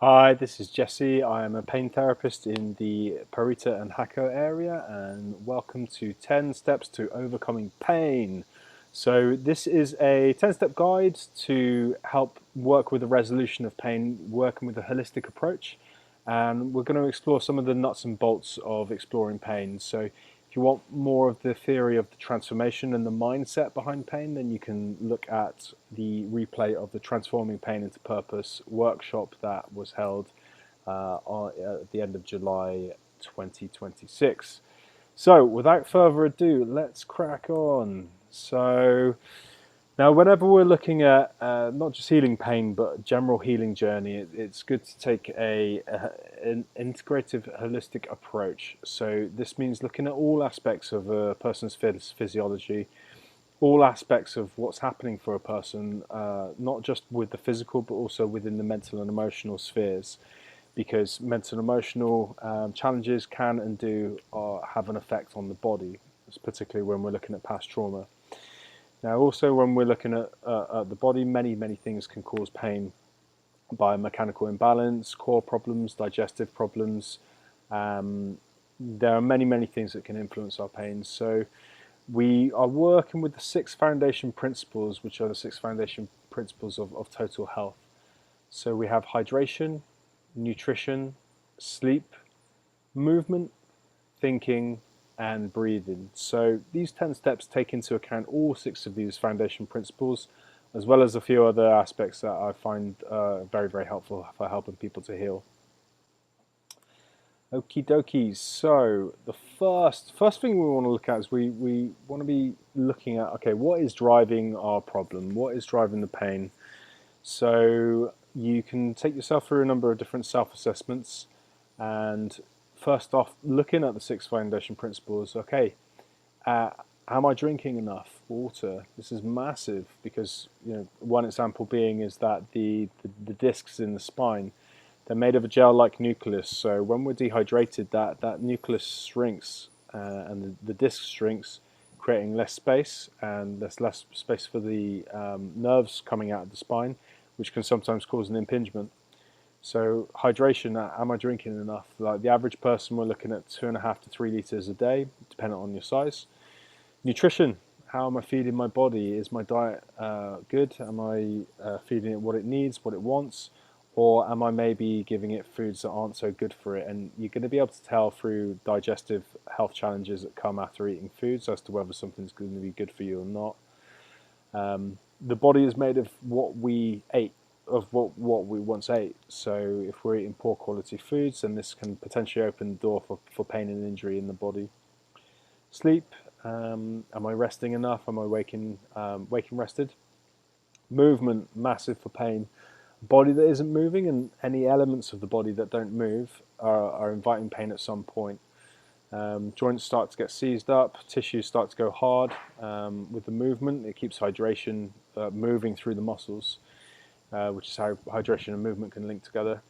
Hi, this is Jesse. I am a pain therapist in the Parita and Hako area, and welcome to 10 Steps to Overcoming Pain. So, this is a 10-step guide to help work with the resolution of pain, working with a holistic approach. And we're going to explore some of the nuts and bolts of exploring pain. So, if you want more of the theory of the transformation and the mindset behind pain, then you can look at the replay of the Transforming Pain into Purpose workshop that was held at the end of July 2026. So, without further ado, let's crack on. So, now, whenever we're looking at not just healing pain, but a general healing journey, it's good to take an integrative, holistic approach. So this means looking at all aspects of a person's physiology, all aspects of what's happening for a person, not just with the physical, but also within the mental and emotional spheres, because mental and emotional challenges can and do have an effect on the body, particularly when we're looking at past trauma. Now, also, when we're looking at the body, many things can cause pain: biomechanical imbalance, core problems, digestive problems. There are many things that can influence our pain. So, we are working with the 6 foundation principles, which are the 6 foundation principles of total health. So, we have hydration, nutrition, sleep, movement, thinking, and breathing. So these 10 steps take into account all 6 of these foundation principles, as well as a few other aspects that I find very helpful for helping people to heal. Okie dokies. So the first thing we want to look at is we want to be looking at, okay, what is driving our problem? What is driving the pain? So you can take yourself through a number of different self-assessments, and first off, looking at the 6 foundation principles. Okay, am I drinking enough water? This is massive because one example being is that the discs in the spine, they're made of a gel-like nucleus. So when we're dehydrated, that nucleus shrinks and the disc shrinks, creating less space, and there's less space for the nerves coming out of the spine, which can sometimes cause an impingement. So hydration, am I drinking enough? Like the average person, we're looking at 2.5 to 3 liters a day, depending on your size. Nutrition, how am I feeding my body? Is my diet good? Am I feeding it what it needs, what it wants? Or am I maybe giving it foods that aren't so good for it? And you're going to be able to tell through digestive health challenges that come after eating foods as to whether something's going to be good for you or not. The body is made of what we ate, of what we once ate. So if we're eating poor quality foods, then this can potentially open the door for pain and injury in the body. Sleep, am I resting enough? Am I waking rested? Movement, massive for pain. Body that isn't moving and any elements of the body that don't move are inviting pain at some point. Joints start to get seized up, tissues start to go hard. With the movement, it keeps hydration moving through the muscles, which is how hydration and movement can link together.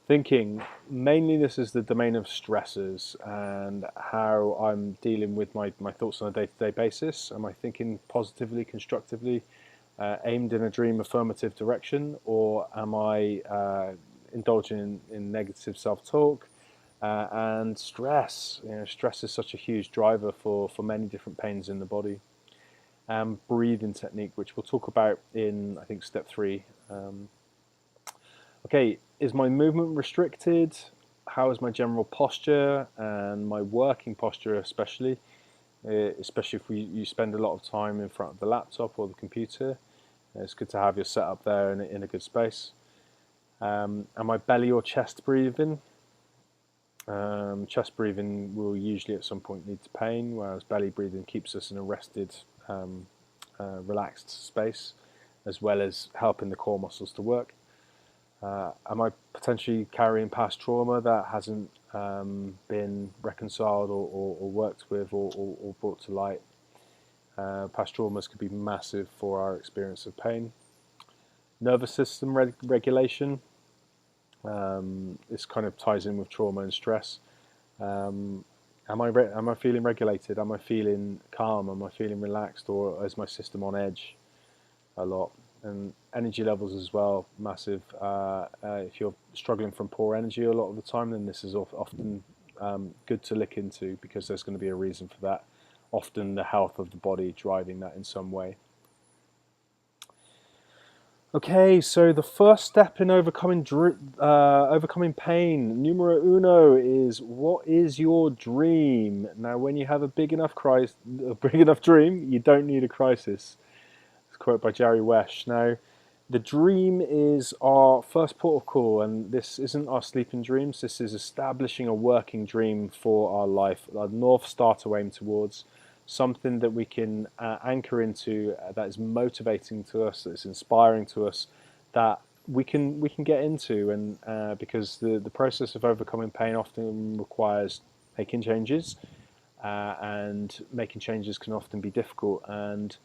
Thinking, mainly this is the domain of stresses and how I'm dealing with my thoughts on a day-to-day basis. Am I thinking positively, constructively, aimed in a dream affirmative direction, or am I indulging in negative self-talk? And stress. Stress is such a huge driver for many different pains in the body. Breathing technique, which we'll talk about in, I think, step 3. Okay, is my movement restricted? How is my general posture and my working posture, especially if you spend a lot of time in front of the laptop or the computer? It's good to have your setup there in a good space. Am I belly or chest breathing? Chest breathing will usually at some point lead to pain, whereas belly breathing keeps us in a rested, relaxed space, as well as helping the core muscles to work. Am I potentially carrying past trauma that hasn't been reconciled or worked with or brought to light? Past traumas could be massive for our experience of pain. Nervous system regulation. This kind of ties in with trauma and stress. Am I feeling regulated? Am I feeling calm? Am I feeling relaxed, or is my system on edge a lot? And energy levels as well, massive. If you're struggling from poor energy a lot of the time, then this is often good to look into, because there's going to be a reason for that. Often the health of the body driving that in some way. Okay, so the first step in overcoming pain, numero uno, is what is your dream? Now, when you have a big enough dream, you don't need a crisis. It's a quote by Jerry Wesh. Now, the dream is our first port of call, and this isn't our sleeping dreams. This is establishing a working dream for our life, a North Star to aim towards, something that we can anchor into, that is motivating to us, that's inspiring to us, that we can get into. And because the process of overcoming pain often requires making changes, and making changes can often be difficult. And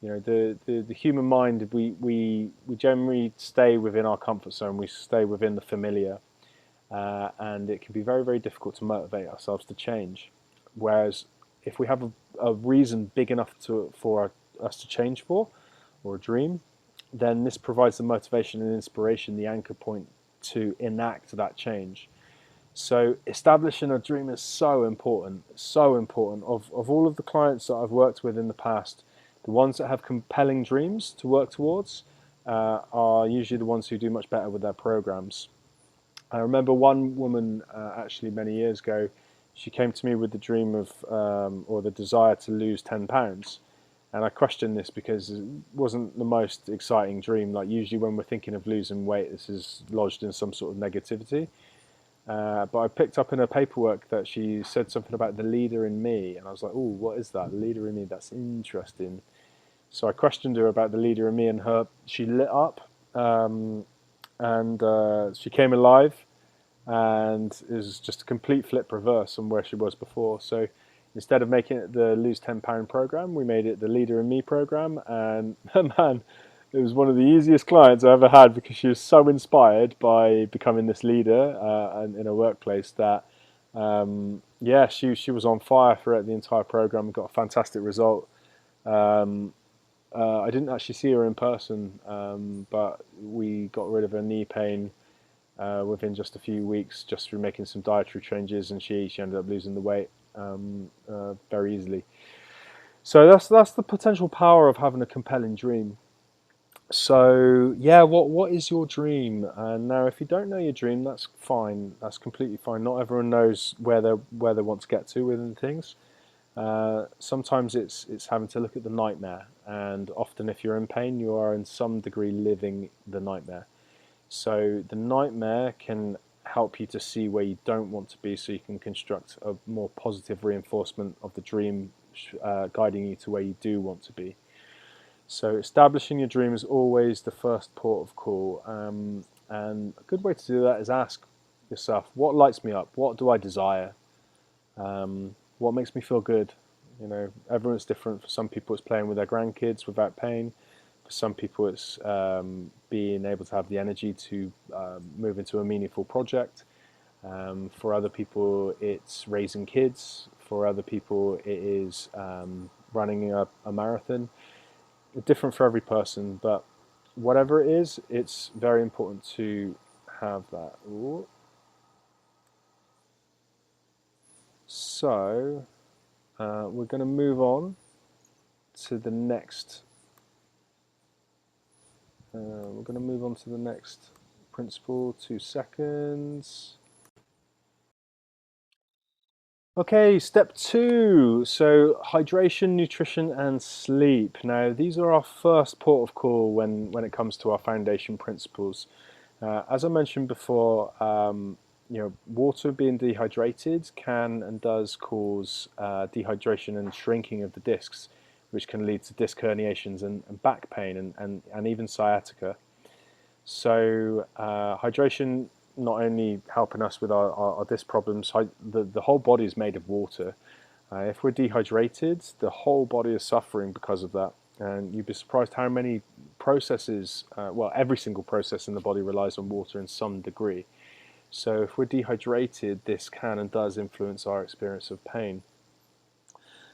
the human mind, we generally stay within our comfort zone, we stay within the familiar, and it can be very, very difficult to motivate ourselves to change. Whereas if we have a reason big enough for us to change for, or a dream, then this provides the motivation and inspiration, the anchor point to enact that change. So establishing a dream is so important, so important. Of all of the clients that I've worked with in the past, the ones that have compelling dreams to work towards are usually the ones who do much better with their programs. I remember one woman, actually many years ago, she came to me with the dream of, or the desire to lose 10 pounds. And I questioned this because it wasn't the most exciting dream. Like, usually when we're thinking of losing weight, this is lodged in some sort of negativity. But I picked up in her paperwork that she said something about the leader in me. And I was like, oh, what is that? The leader in me? That's interesting. So I questioned her about the leader in me, and she lit up. And she came alive, and it was just a complete flip reverse on where she was before. So instead of making it the lose 10 pound program, we made it the leader in me program. And man, it was one of the easiest clients I ever had, because she was so inspired by becoming this leader and in a workplace that yeah, she was on fire throughout the entire program and got a fantastic result. um, I didn't actually see her in person, but we got rid of her knee pain within just a few weeks, just through making some dietary changes, and she ended up losing the weight very easily. So that's the potential power of having a compelling dream. So yeah, what is your dream? And now, if you don't know your dream, that's fine. That's completely fine. Not everyone knows where they want to get to within things. Sometimes it's having to look at the nightmare, and often if you're in pain, you are in some degree living the nightmare. So the nightmare can help you to see where you don't want to be, so you can construct a more positive reinforcement of the dream, guiding you to where you do want to be. So establishing your dream is always the first port of call, and a good way to do that is ask yourself, what lights me up? What do I desire? What makes me feel good? Everyone's different. For some people, it's playing with their grandkids without pain. For some people, it's being able to have the energy to move into a meaningful project. For other people, it's raising kids. For other people, it is running a marathon. It's different for every person, but whatever it is, it's very important to have that. Ooh. So we're going to move on to the next. We're going to move on to the next principle. 2 seconds. Okay, step 2. So hydration, nutrition, and sleep. Now, these are our first port of call when it comes to our foundation principles. As I mentioned before, water being dehydrated can and does cause dehydration and shrinking of the discs, which can lead to disc herniations and back pain and even sciatica. So hydration not only helping us with our disc problems, the whole body is made of water. If we're dehydrated, the whole body is suffering because of that. And you'd be surprised how many processes, every single process in the body relies on water in some degree. So if we're dehydrated, this can and does influence our experience of pain.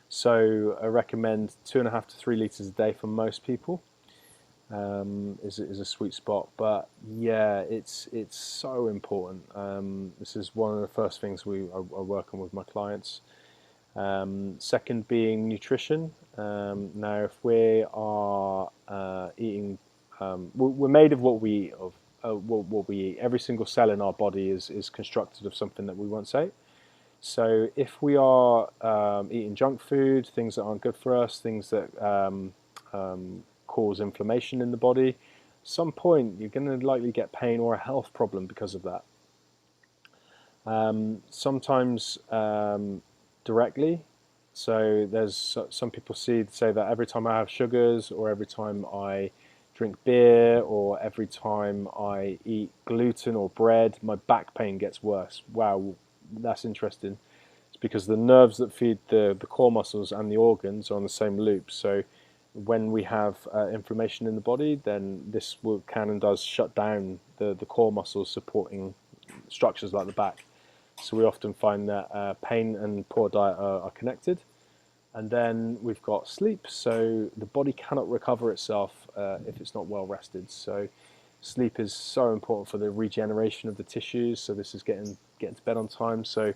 So I recommend 2.5 to 3 liters a day for most people. is a sweet spot. But yeah, it's so important. This is one of the first things we are working with my clients. Second being nutrition. Now, if we are eating, we're made of what we eat. What we eat. Every single cell in our body is constructed of something that we once ate. So if we are eating junk food, things that aren't good for us, things that cause inflammation in the body, at some point you're going to likely get pain or a health problem because of that. Sometimes directly. So there's some people say that every time I have sugars, or every time I drink beer, or every time I eat gluten or bread, my back pain gets worse. Wow, that's interesting. It's because the nerves that feed the core muscles and the organs are on the same loop. So when we have inflammation in the body, then this can and does shut down the core muscles supporting structures like the back. So we often find that pain and poor diet are connected. And then we've got sleep. So the body cannot recover itself if it's not well rested. So sleep is so important for the regeneration of the tissues. So this is getting to bed on time. So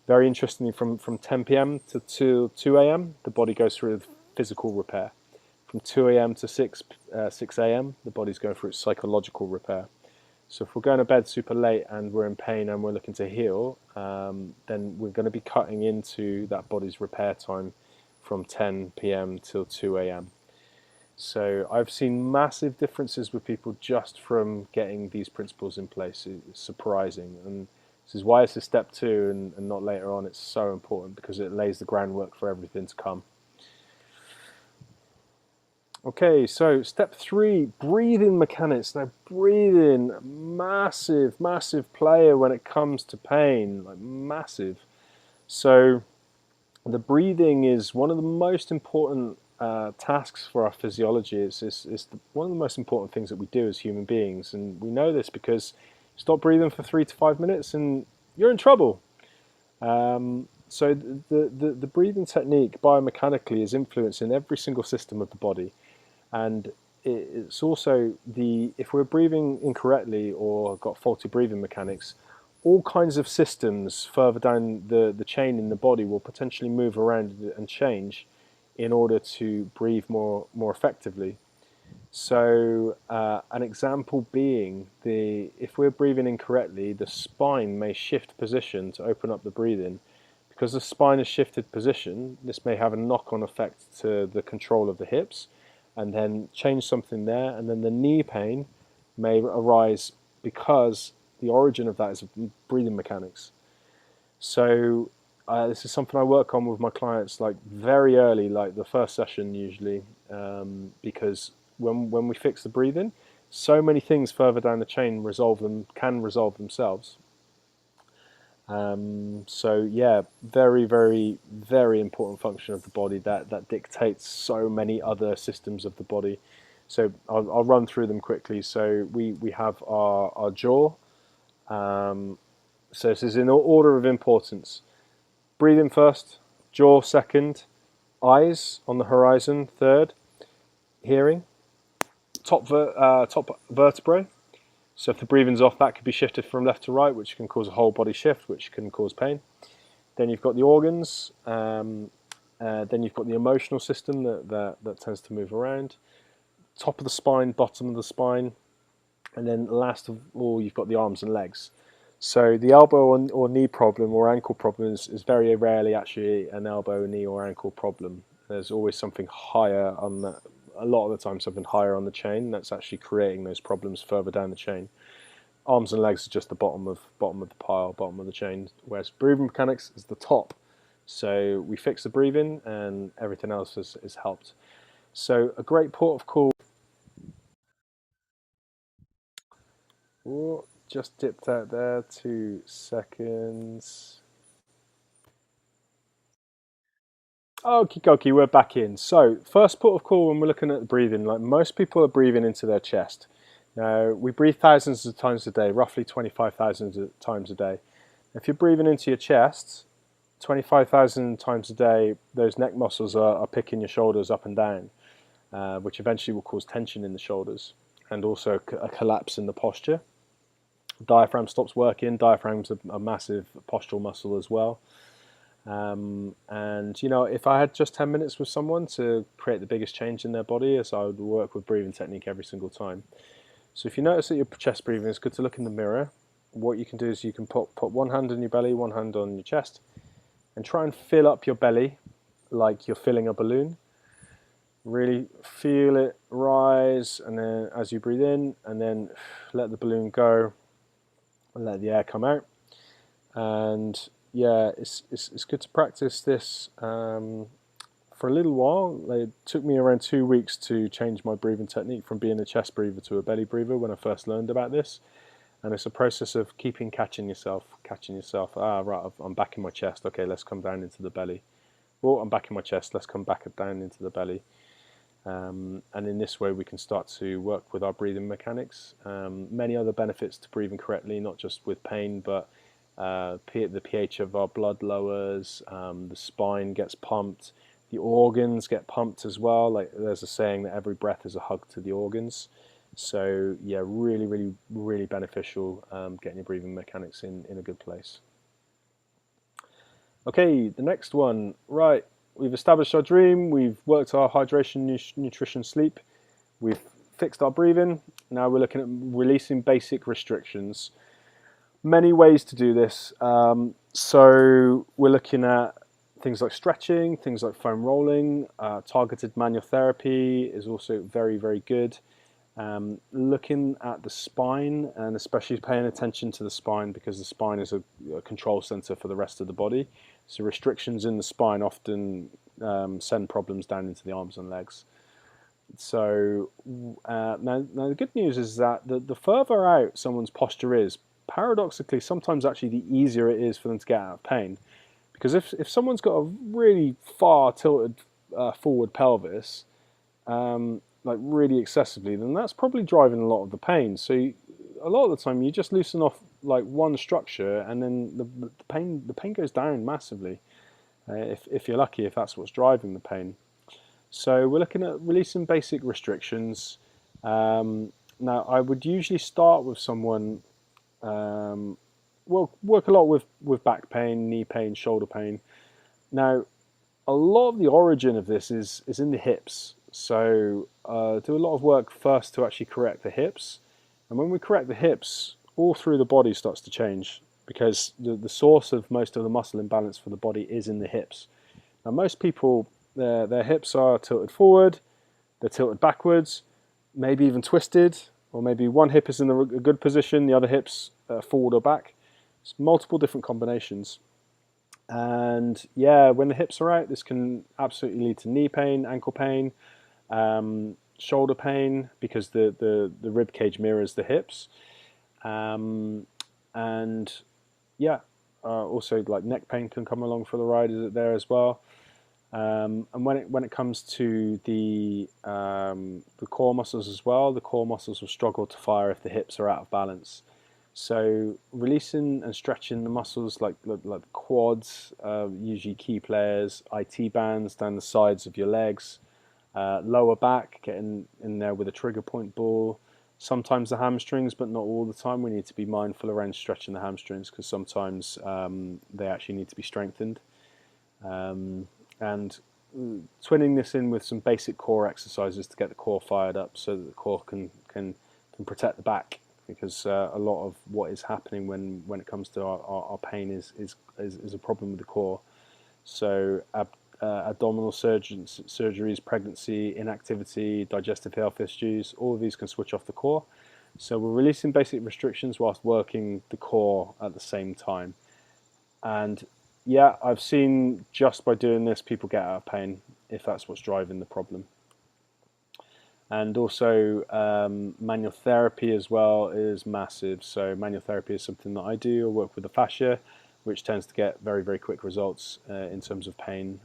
very interestingly, from 10 p.m. to 2 a.m., the body goes through physical repair. From 2 a.m. to 6 a.m., the body's going through its psychological repair. So if we're going to bed super late and we're in pain and we're looking to heal, then we're going to be cutting into that body's repair time from 10 p.m. till 2 a.m. So I've seen massive differences with people just from getting these principles in place. It's surprising. And this is why it's a step 2 and not later on. It's so important because it lays the groundwork for everything to come. Okay, so step 3, breathing mechanics. Now, breathing, massive, massive player when it comes to pain, like massive. So the breathing is one of the most important tasks for our physiology. It's one of the most important things that we do as human beings, and we know this because stop breathing for 3 to 5 minutes and you're in trouble. So the breathing technique biomechanically is influencing every single system of the body. And it's also if we're breathing incorrectly or got faulty breathing mechanics, all kinds of systems further down the chain in the body will potentially move around and change in order to breathe more effectively. So an example being if we're breathing incorrectly, the spine may shift position to open up the breathing. Because the spine has shifted position, this may have a knock-on effect to the control of the hips, and then change something there, and then the knee pain may arise because the origin of that is breathing mechanics. So this is something I work on with my clients like very early, like the first session usually, because when we fix the breathing, so many things further down the chain can resolve themselves. So yeah, very, very, very important function of the body that dictates so many other systems of the body. So I'll run through them quickly. So we have our jaw. So this is in order of importance. Breathing first, jaw second, eyes on the horizon third, hearing, top vertebrae. So if the breathing's off, that could be shifted from left to right, which can cause a whole body shift, which can cause pain. Then you've got the organs. Then you've got the emotional system that tends to move around. Top of the spine, bottom of the spine. And then last of all, you've got the arms and legs. So the elbow or knee problem or ankle problem is very rarely actually an elbow, knee or ankle problem. There's always something higher on that. A lot of the time something higher on the chain that's actually creating those problems further down the chain. Arms and legs are just the bottom of the pile, bottom of the chain, whereas breathing mechanics is the top. So we fix the breathing and everything else is helped. So a great port of call. Oh, just dipped out there, 2 seconds. Okie dokie, we're back in. So, first port of call when we're looking at the breathing, like most people are breathing into their chest. Now, we breathe thousands of times a day, roughly 25,000 times a day. If you're breathing into your chest, 25,000 times a day, those neck muscles are picking your shoulders up and down. which eventually will cause tension in the shoulders and also a collapse in the posture. Diaphragm stops working. Diaphragm's a massive postural muscle as well. And if I had just 10 minutes with someone to create the biggest change in their body, as I would work with breathing technique every single time. So if you notice that your chest breathing, it's good to look in the mirror. What you can do is you can put one hand on your belly, one hand on your chest, and try and fill up your belly like you're filling a balloon. Really feel it rise, and then as you breathe in, and then let the balloon go and let the air come out. And yeah, it's good to practice this for a little while. It took me around 2 weeks to change my breathing technique from being a chest breather to a belly breather when I first learned about this. And it's a process of catching yourself. Right, I'm back in my chest. Okay, let's come down into the belly. Oh, I'm back in my chest. Let's come back down into the belly. And in this way, we can start to work with our breathing mechanics. Many other benefits to breathing correctly, not just with pain, but the pH of our blood lowers, the spine gets pumped, the organs get pumped as well. Like there's a saying that every breath is a hug to the organs. So yeah, really, really, really beneficial getting your breathing mechanics in a good place. Okay, the next one. Right, we've established our dream, we've worked our hydration, nutrition, sleep, we've fixed our breathing. Now we're looking at releasing basic restrictions. Many ways to do this. So we're looking at things like stretching, things like foam rolling. Targeted manual therapy is also very, very good. Looking at the spine, and especially paying attention to the spine, because the spine is a control center for the rest of the body. So restrictions in the spine often send problems down into the arms and legs. So now the good news is that the further out someone's posture is, paradoxically, sometimes actually the easier it is for them to get out of pain. Because if someone's got a really far tilted forward pelvis, like really excessively, then that's probably driving a lot of the pain. So a lot of the time you just loosen off like one structure, and then the pain goes down massively. If you're lucky, if that's what's driving the pain. So we're looking at releasing basic restrictions. Now I would usually start with someone. We'll work a lot with back pain, knee pain, shoulder pain. Now, a lot of the origin of this is in the hips. So do a lot of work first to actually correct the hips. And when we correct the hips, all through the body starts to change, because the source of most of the muscle imbalance for the body is in the hips. Now, most people, their hips are tilted forward, they're tilted backwards, maybe even twisted, or maybe one hip is in a good position, the other hip's forward or back. It's multiple different combinations. And yeah, when the hips are out, this can absolutely lead to knee pain, ankle pain, shoulder pain, because the rib cage mirrors the hips. And yeah, also like neck pain can come along for the ride there as well. And when it comes to the core muscles as well, the core muscles will struggle to fire if the hips are out of balance. So releasing and stretching the muscles like the quads, usually key players, IT bands down the sides of your legs, lower back, getting in there with a trigger point ball. Sometimes the hamstrings, but not all the time. We need to be mindful around stretching the hamstrings, because sometimes they actually need to be strengthened. And twinning this in with some basic core exercises to get the core fired up, so that the core can protect the back, because a lot of what is happening when it comes to our pain is a problem with the core. So abdominal surgeries, pregnancy, inactivity, digestive health issues, all of these can switch off the core. So we're releasing basic restrictions whilst working the core at the same time. And yeah, I've seen just by doing this, people get out of pain if that's what's driving the problem. And also manual therapy as well is massive. So manual therapy is something that I do. I work with the fascia, which tends to get very, very quick results in terms of pain.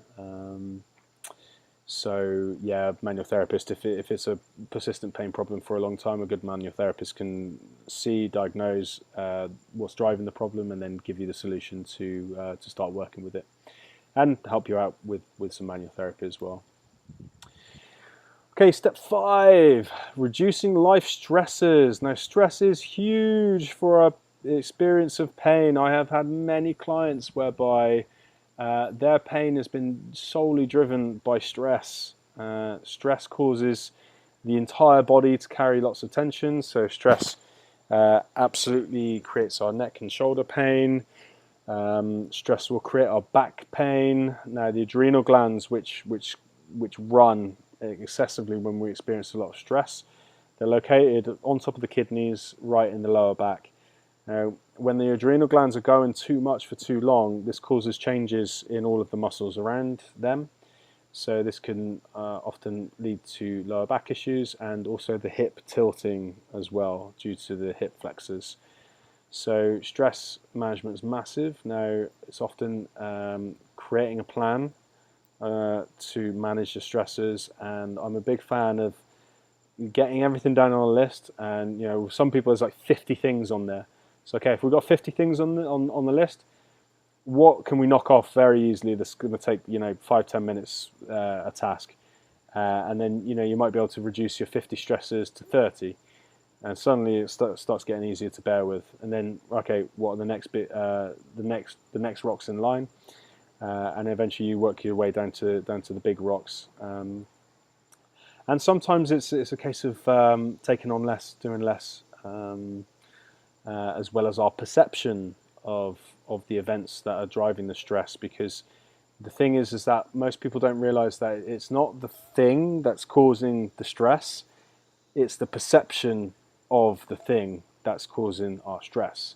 So yeah, manual therapist, if it's a persistent pain problem for a long time, a good manual therapist can diagnose what's driving the problem, and then give you the solution to start working with it, and help you out with some manual therapy as well. Okay, step 5, reducing life stresses. Now, stress is huge for our experience of pain. I have had many clients whereby their pain has been solely driven by stress. Stress causes the entire body to carry lots of tension, so stress absolutely creates our neck and shoulder pain. Stress will create our back pain. Now, the adrenal glands, which run excessively when we experience a lot of stress, they're located on top of the kidneys, right in the lower back. Now, when the adrenal glands are going too much for too long, this causes changes in all of the muscles around them. So this can often lead to lower back issues and also the hip tilting as well due to the hip flexors. So stress management is massive. Now, it's often creating a plan to manage the stresses, and I'm a big fan of getting everything down on a list. And some people, there's like 50 things on there. So okay, if we've got 50 things on the list, what can we knock off very easily that's going to take 5-10 minutes a task, and then you might be able to reduce your 50 stresses to 30, and suddenly it starts getting easier to bear with. And then okay, what are the next bit, the next rocks in line, and eventually you work your way down to the big rocks. And sometimes it's a case of taking on less, doing less, as well as our perception of the events that are driving the stress. Because the thing is that most people don't realize that it's not the thing that's causing the stress, it's the perception of the thing that's causing our stress,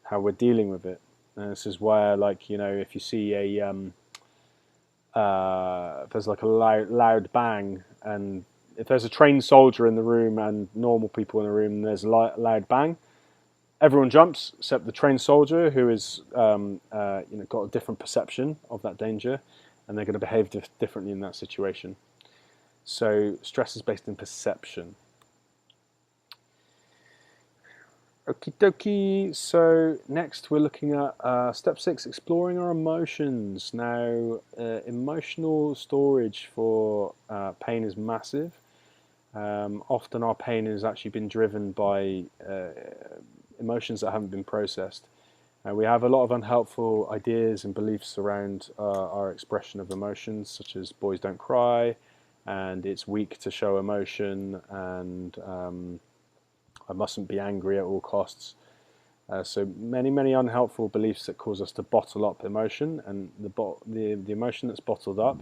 how we're dealing with it. And this is where, if you see there's like a loud bang, and if there's a trained soldier in the room and normal people in the room, and there's a loud bang, everyone jumps except the trained soldier, who is got a different perception of that danger, and they're going to behave differently in that situation. So stress is based in perception. Okie dokie. So next we're looking at step 6, exploring our emotions. Now, emotional storage for pain is massive. Often our pain has actually been driven by emotions that haven't been processed. We have a lot of unhelpful ideas and beliefs around our expression of emotions, such as boys don't cry, and it's weak to show emotion, and I mustn't be angry at all costs. So many unhelpful beliefs that cause us to bottle up emotion, and the emotion that's bottled up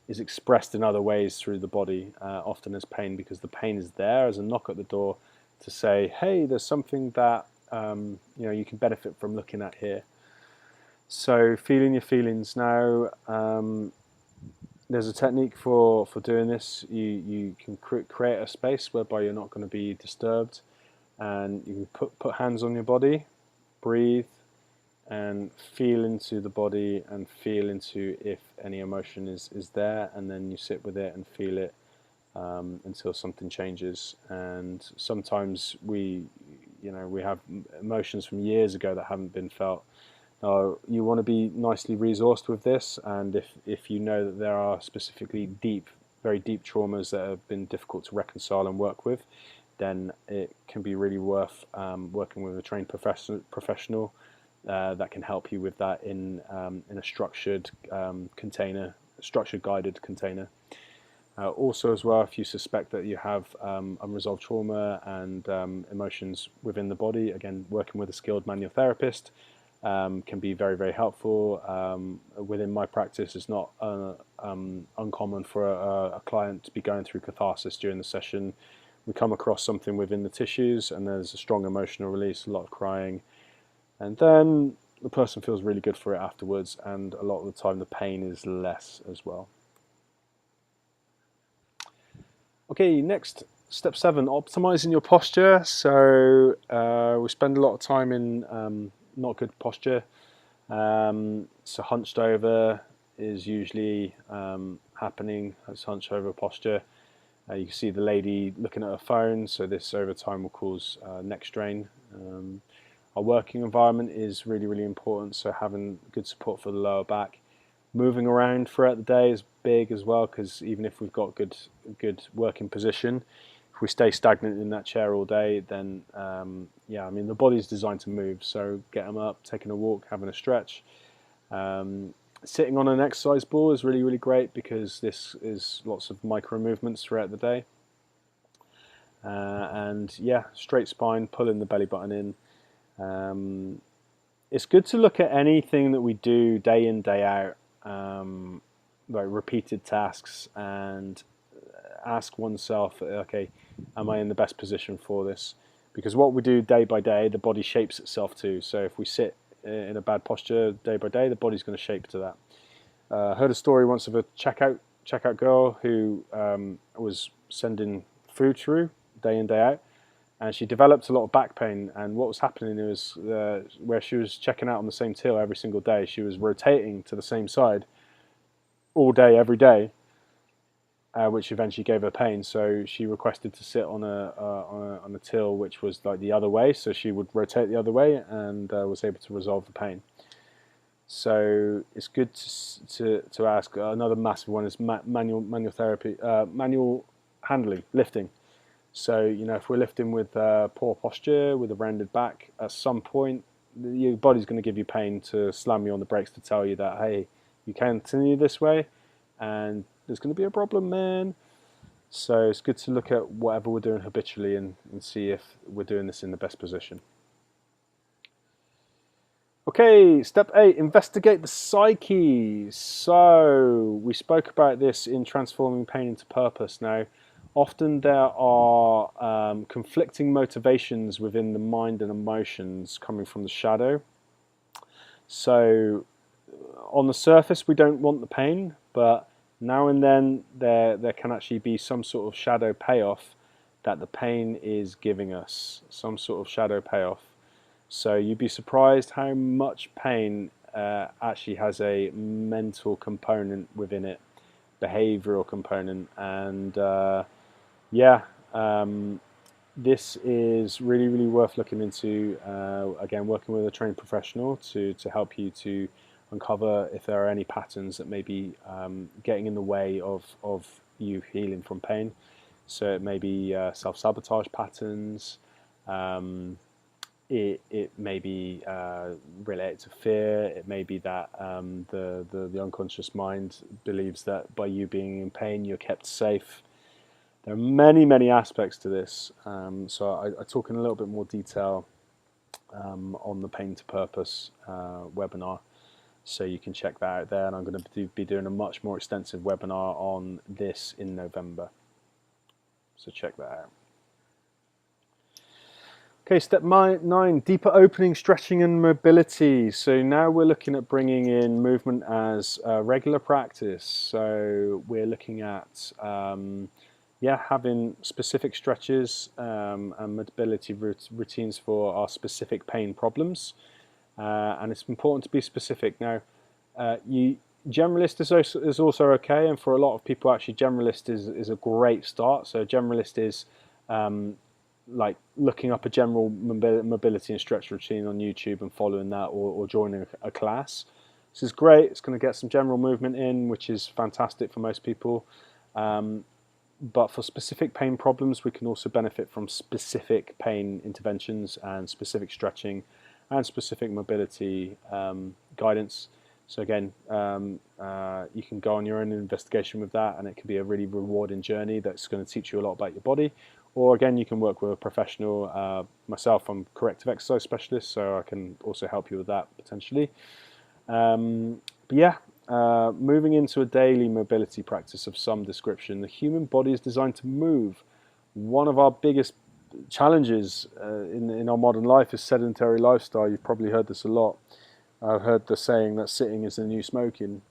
is expressed in other ways through the body, often as pain, because the pain is there as a knock at the door to say, hey, there's something that you can benefit from looking at here. So feeling your feelings. Now, there's a technique for doing this. You can create a space whereby you're not going to be disturbed, and you can put hands on your body, breathe, and feel into the body, and feel into if any emotion is there, and then you sit with it and feel it until something changes. And sometimes we have emotions from years ago that haven't been felt. Now, you want to be nicely resourced with this, and if you know that there are specifically very deep traumas that have been difficult to reconcile and work with, then it can be really worth working with a trained professional that can help you with that in a structured container, structured guided container. Also, as well, if you suspect that you have unresolved trauma and emotions within the body, again, working with a skilled manual therapist can be very, very helpful. Within my practice, it's not uncommon for a client to be going through catharsis during the session. We come across something within the tissues, and there's a strong emotional release, a lot of crying, and then the person feels really good for it afterwards, and a lot of the time the pain is less as well. Okay, next, step 7, optimizing your posture. So we spend a lot of time in not good posture. So hunched over is usually happening. That's hunched over posture. You can see the lady looking at her phone, so this over time will cause neck strain. Our working environment is really, really important, so having good support for the lower back. Moving around throughout the day is big as well, because even if we've got good working position, if we stay stagnant in that chair all day, then yeah, I mean, the body's designed to move. So get them up, taking a walk, having a stretch. Sitting on an exercise ball is really great, because this is lots of micro movements throughout the day. And yeah, straight spine, pulling the belly button in. It's good to look at anything that we do day in, day out, like repeated tasks, and ask oneself, okay, am I in the best position for this? Because what we do day by day, the body shapes itself too. So if we sit in a bad posture day by day, the body's going to shape to that. I heard a story once of a checkout girl who was sending food through day in, day out, and she developed a lot of back pain. And what was happening was, where she was checking out on the same till every single day, she was rotating to the same side all day, every day, which eventually gave her pain. So she requested to sit on a till which was like the other way, so she would rotate the other way, and was able to resolve the pain. So it's good to ask. Another massive one is manual therapy, manual handling, lifting. So, you know, if we're lifting with poor posture, with a rounded back, at some point your body's going to give you pain to slam you on the brakes to tell you that, hey, you can't continue this way and there's going to be a problem, man. So it's good to look at whatever we're doing habitually and see if we're doing this in the best position. Okay, step 8, investigate the psyche. So we spoke about this in transforming pain into purpose. Now, often there are conflicting motivations within the mind and emotions coming from the shadow. So on the surface, we don't want the pain, but now and then there can actually be some sort of shadow payoff that the pain is giving us, some sort of shadow payoff. So you'd be surprised how much pain actually has a mental component within it, behavioral component, and yeah, this is really worth looking into. Again, working with a trained professional to help you to uncover if there are any patterns that may be getting in the way of you healing from pain. So it may be self-sabotage patterns. It may be related to fear. It may be that the unconscious mind believes that by you being in pain, you're kept safe. There are many aspects to this. So I talk in a little bit more detail on the Pain to Purpose webinar. So you can check that out there. And I'm going to be doing a much more extensive webinar on this in November. So check that out. Okay, step 9, deeper opening, stretching and mobility. So now we're looking at bringing in movement as a regular practice. So we're looking at having specific stretches and mobility routines for our specific pain problems. And it's important to be specific. Now, generalist is also okay, and for a lot of people actually generalist is a great start. So generalist is like looking up a general mobility and stretch routine on YouTube and following that, or joining a class. This is great. It's going to get some general movement in, which is fantastic for most people. But for specific pain problems, we can also benefit from specific pain interventions and specific stretching and specific mobility guidance. So again, you can go on your own investigation with that, and it can be a really rewarding journey that's going to teach you a lot about your body. Or again, you can work with a professional. Myself, I'm a corrective exercise specialist, so I can also help you with that potentially. But yeah, moving into a daily mobility practice of some description. The human body is designed to move. One of our biggest challenges in our modern life is sedentary lifestyle. You've probably heard this a lot. I've heard the saying that sitting is the new smoking.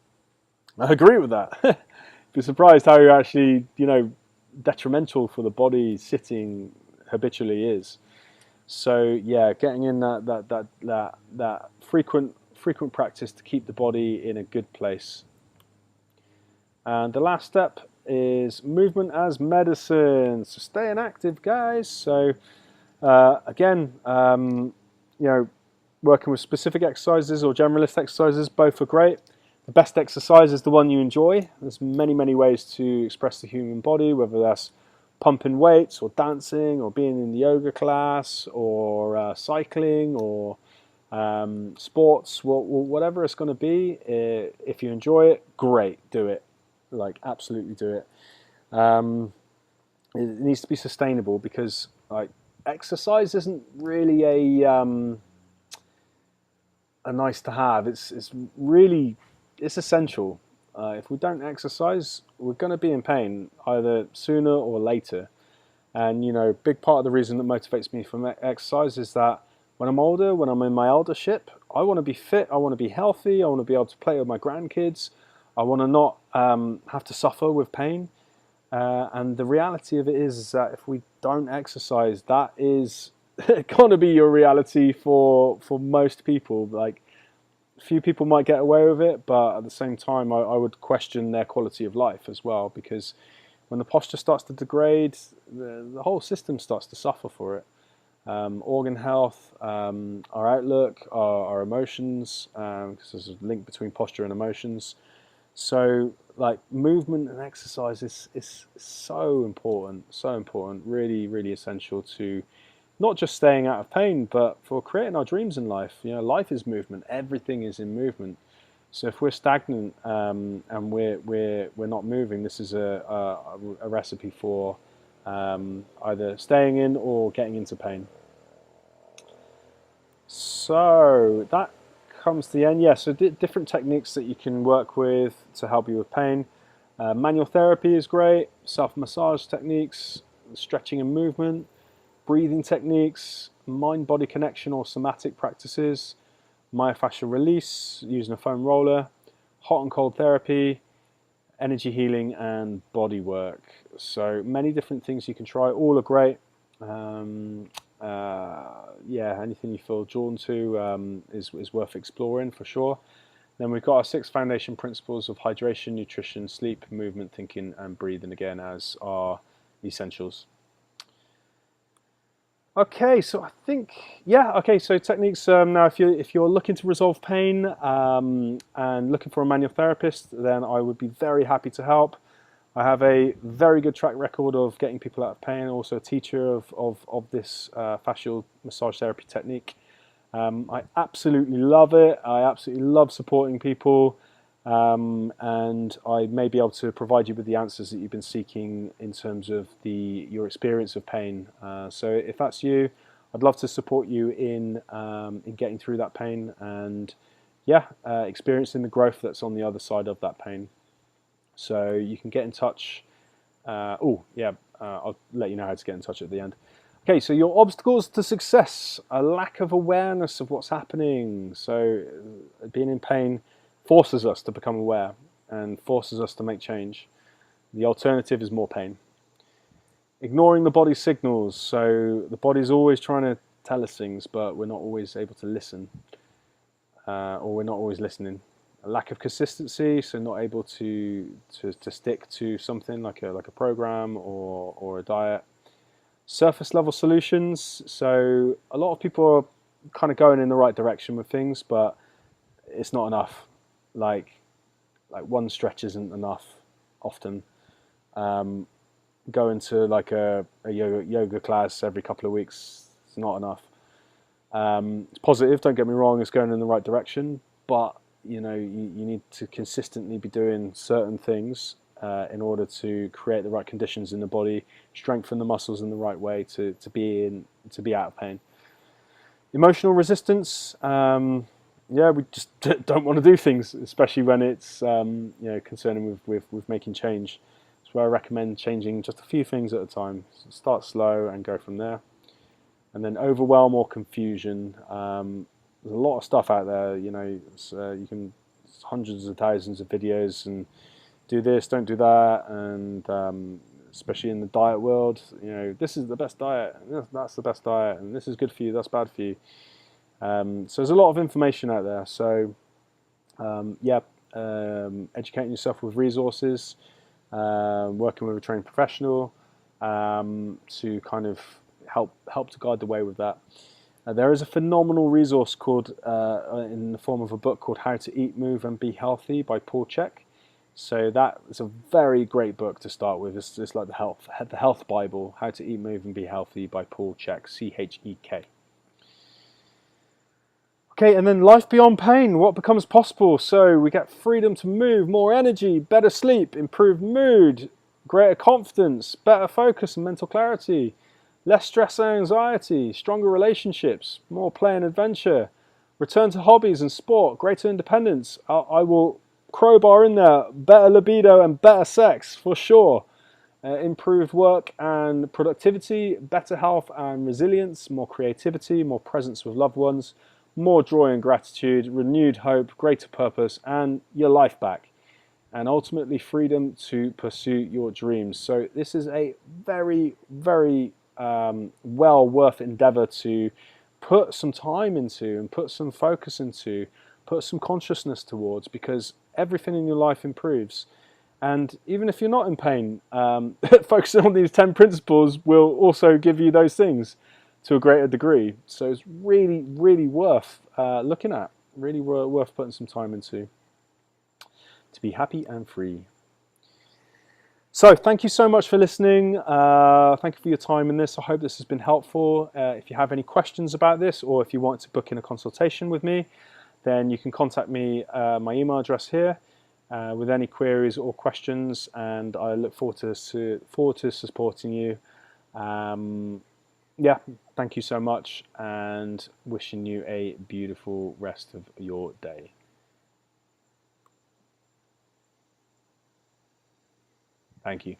I agree with that. You'd be surprised how actually, detrimental for the body sitting habitually is. So yeah, getting in that frequent practice to keep the body in a good place. And the last step is movement as medicine. So staying active, guys. So again, working with specific exercises or generalist exercises, both are great. The best exercise is the one you enjoy. There's many ways to express the human body, whether that's pumping weights or dancing or being in the yoga class or cycling or sports, whatever it's going to be. If you enjoy it, great, do it. Like, absolutely do it. It needs to be sustainable because, like, exercise isn't really a nice to have. It's really, it's essential. If we don't exercise, we're going to be in pain either sooner or later. And, you know, big part of the reason that motivates me for exercise is that when I'm older, when I'm in my eldership, I want to be fit, I want to be healthy, I want to be able to play with my grandkids, I want to not have to suffer with pain. And the reality of it is that if we don't exercise, that is going to be your reality for most people. Like, few people might get away with it, but at the same time, I would question their quality of life as well, because when the posture starts to degrade, the whole system starts to suffer for it. Organ health, our outlook, our emotions, because there's a link between posture and emotions. So, like, movement and exercise is so important, really essential to not just staying out of pain, but for creating our dreams in life. You know, life is movement. Everything is in movement. So if we're stagnant and we're not moving, this is a recipe for either staying in or getting into pain. So that comes to the end. Yeah, so different techniques that you can work with to help you with pain. Manual therapy is great. Self-massage techniques, stretching and movement, breathing techniques, mind-body connection or somatic practices, myofascial release using a foam roller, hot and cold therapy, energy healing, and body work. So many different things you can try. All are great. Yeah, anything you feel drawn to is worth exploring for sure. Then we've got our 6 foundation principles of hydration, nutrition, sleep, movement, thinking, and breathing again as our essentials. Okay, so I think, yeah, okay, so techniques. Now, if you're looking to resolve pain and looking for a manual therapist, then I would be very happy to help. I have a very good track record of getting people out of pain, also a teacher of this fascial massage therapy technique. I absolutely love it. I absolutely love supporting people. And I may be able to provide you with the answers that you've been seeking in terms of your experience of pain. So if that's you, I'd love to support you in getting through that pain and, yeah, experiencing the growth that's on the other side of that pain. So you can get in touch. I'll let you know how to get in touch at the end. Okay, so your obstacles to success: a lack of awareness of what's happening. So being in pain forces us to become aware and forces us to make change. The alternative is more pain. Ignoring the body's signals. So the body's always trying to tell us things, but we're not always able to listen, or we're not always listening. A lack of consistency, so not able to stick to something like a program or a diet. Surface level solutions. So a lot of people are kind of going in the right direction with things, but it's not enough. Like one stretch isn't enough often. Going to like a yoga class every couple of weeks is not enough. It's positive, don't get me wrong, it's going in the right direction, but you know, you need to consistently be doing certain things in order to create the right conditions in the body, strengthen the muscles in the right way to be out of pain. Emotional resistance. We just don't want to do things, especially when it's concerning with making change. That's where I recommend changing just a few things at a time. Start slow and go from there. And then overwhelm or confusion. There's a lot of stuff out there. You know, you can hundreds of thousands of videos and do this, don't do that, and especially in the diet world, you know, this is the best diet, and that's the best diet, and this is good for you, that's bad for you. So there's a lot of information out there. So educating yourself with resources, working with a trained professional to kind of help to guide the way with that. There is a phenomenal resource called, in the form of a book called How to Eat, Move and Be Healthy by Paul Chek. So that is a very great book to start with. It's like the health Bible, How to Eat, Move and Be Healthy by Paul Chek, Chek. Okay, and then life beyond pain, what becomes possible? So we get freedom to move, more energy, better sleep, improved mood, greater confidence, better focus and mental clarity, less stress and anxiety, stronger relationships, more play and adventure, return to hobbies and sport, greater independence. I will crowbar in there, better libido and better sex for sure. Improved work and productivity, better health and resilience, more creativity, more presence with loved ones, more joy and gratitude, renewed hope, greater purpose, and your life back. And ultimately freedom to pursue your dreams. So this is a very, very well worth endeavor to put some time into and put some focus into, put some consciousness towards, because everything in your life improves. And even if you're not in pain, focusing on these 10 principles will also give you those things to a greater degree. So it's really, really worth looking at, really worth putting some time into to be happy and free. So thank you so much for listening. Thank you for your time in this. I hope this has been helpful. If you have any questions about this, or if you want to book in a consultation with me, then you can contact me, my email address here, with any queries or questions, and I look forward to supporting you. Yeah, thank you so much, and wishing you a beautiful rest of your day. Thank you.